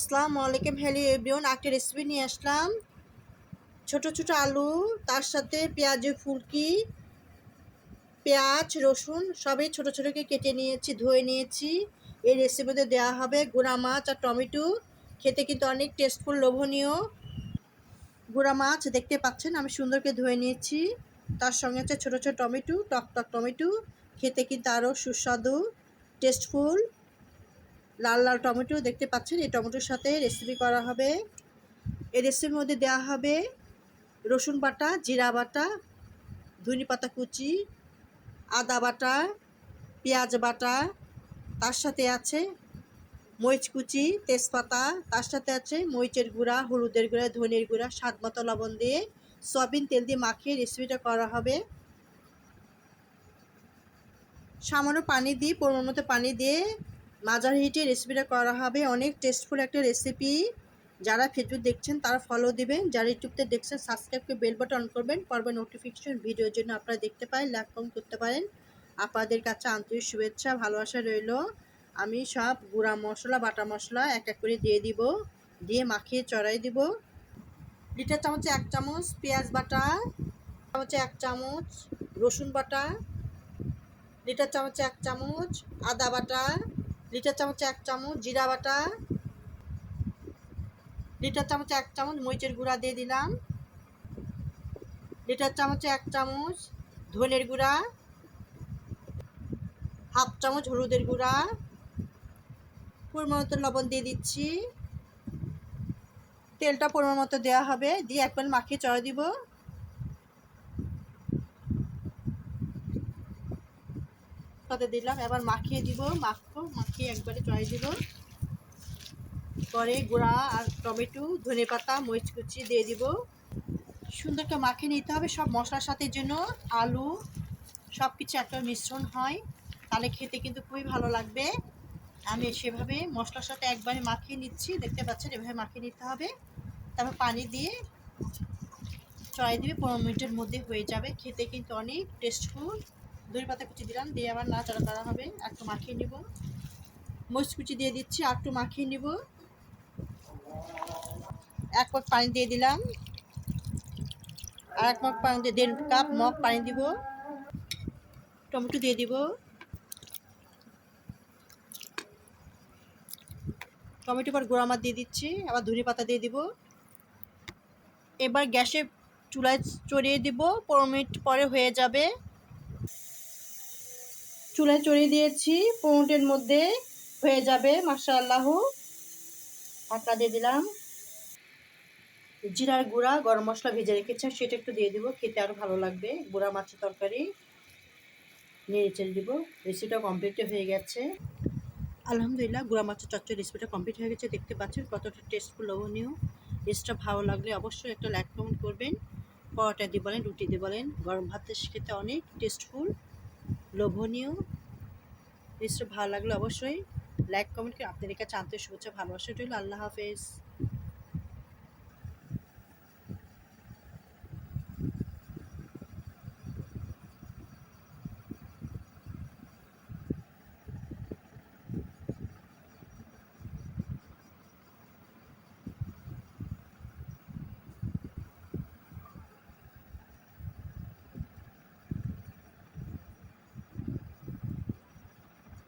আসসালামু আলাইকুম, hello everyone. একটা রেসিপি নিয়ে আসলাম। ছোট ছোট আলু, তার সাথে পেঁয়াজের ফুলকি, পেঁয়াজ রসুন সবই ছোট ছোট করে কেটে নিয়েছি, ধুয়ে নিয়েছি। এই রেসিপিতে দেওয়া হবে গুঁড়া মাছ আর টমেটো। খেতে কিন্তু অনেক টেস্টফুল, লোভনীয়। গুঁড়া মাছ দেখতে পাচ্ছেন আমি সুন্দর করে ধুয়ে নিয়েছি। তার সঙ্গে হচ্ছে ছোটো ছোটো টমেটো, টক টক টমেটো। খেতে কিন্তু আরও সুস্বাদু, টেস্টফুল। লাল লাল টমেটো দেখতে পাচ্ছেন। এই টমেটোর সাথে রেসিপি করা হবে। এই রেসিপির মধ্যে দেওয়া হবে রসুন বাটা, জিরা বাটা, ধনে পাতা কুচি, আদা বাটা, পেঁয়াজ বাটা। তার সাথে আছে মরিচ কুচি, তেজপাতা। তার সাথে আছে মরিচের গুঁড়া, হলুদের গুঁড়া, ধনের গুঁড়া, স্বাদ মতো লবণ দিয়ে সয়াবিন তেল দিয়ে মাখিয়ে রেসিপিটা করা হবে। সামান্য পানি দিয়ে, পরিমাণ মতো পানি দিয়ে মাঝারি হিটে রেসিপিটা করা হবে। অনেক টেস্টফুল একটা রেসিপি। যারা ফেসবুক দেখছেন তারা ফলো দিবেন, যারা ইউটিউবতে দেখছেন সাবস্ক্রাইব করে বেল বাটন অন করবেন, পরবর্তী নোটিফিকেশন ভিডিওর জন্য আপনারা দেখতে পারেন, লাইক কমেন্ট করতে পারেন। আপনাদের কাছে আন্তরিক শুভেচ্ছা, ভালোবাসা রইল। আমি সব গুঁড়া মশলা, বাটা মশলা এক এক করে দিয়ে দিব, দিয়ে মাখিয়ে চড়াই দিব। লিটার চামচে 1 চামচ পেঁয়াজ বাটা, চামচে 1 চামচ রসুন বাটা, লিটার চামচে 1 চামচ আদা বাটা, লিটার চামচে 1 চামচ জিরা বাটা, লিটার চামচে 1 চামচ মরিচের গুঁড়া দিয়ে দিলাম, লিটার চামচে 1 চামচ ধনের গুঁড়া, হাফ চামচ হলুদের গুঁড়া, পরিমাণ মতো লবণ দিয়ে দিচ্ছি। তেলটা পরিমাণ মতো দেওয়া হবে, দিয়ে একবার মাখিয়ে চড়া দিব। তাতে দিলাম, এবার মাখিয়ে দিব, মাখিয়ে একবারে চড়াই দিব। পরে গুঁড়া আর টমেটো, ধনে পাতা, মরিচ কুচি দিয়ে দিব। সুন্দর করে মাখিয়ে নিতে হবে সব মশলার সাথে, জন্য আলু সব কিছু একটা মিশ্রণ হয়, তাহলে খেতে কিন্তু খুবই ভালো লাগবে। আমি সেভাবে মশলার সাথে একবারে মাখিয়ে নিচ্ছি, দেখতে পাচ্ছেন এভাবে মাখিয়ে নিতে হবে। তারপর পানি দিয়ে চড়াই দিবে, 15 মিনিটের মধ্যে হয়ে যাবে। খেতে কিন্তু অনেক টেস্টফুল। ধনে পাতা কুচি দিলাম, দিয়ে আবার নাড়াচাড়া করা হবে, একটু মাখিয়ে নিব। মরিচ কুচি দিয়ে দিচ্ছি, আর একটু মাখিয়ে নিব। 1 মগ পানি দিয়ে দিলাম, আর 1 মগ পানি দিয়ে 1.5 কাপ মগ পানি দিব। টমেটো দিয়ে দিব, টমেটো পর গুঁড়া মাছ দিয়ে দিচ্ছি, আবার ধনে পাতা দিয়ে দিব। এবার গ্যাসে চুলায় চড়িয়ে দিব, 15 মিনিট পরে হয়ে যাবে। চুলায় চড়িয়ে দিয়েছি, 15 মিনিটের মধ্যে হয়ে যাবে মাশাআল্লাহ। ঢাকা দিয়ে দিলাম। জিরার গুঁড়া, গরম মশলা ভেজে রেখেছি সেটা একটু দিয়ে দিব, খেতে আরও ভালো লাগবে। গুঁড়া মাছের তরকারি নেড়ে চেড়ে দিব। রেসিপিটা কমপ্লিট হয়ে গেছে আলহামদুলিল্লাহ। গুঁড়া মাছের চচ্চড়ি রেসিপিটা কমপ্লিট হয়ে গেছে, দেখতে পাচ্ছেন কতটা টেস্টফুল, লোভনীয়। রেসিপিটা ভালো লাগলে অবশ্যই একটা লাইক কমেন্ট করবেন। পরোটা দিয়ে বলেন, রুটি দিয়ে বলেন, গরম ভাতের খেতে অনেক টেস্টফুল, লোভনীয়। রেসিপিটা ভালো লাগলে অবশ্যই লাইক কমেন্ট করে আপনাদের কাছে আন্তরিক শুভেচ্ছা, ভালোবাসা রইল। আল্লাহ হাফেজ।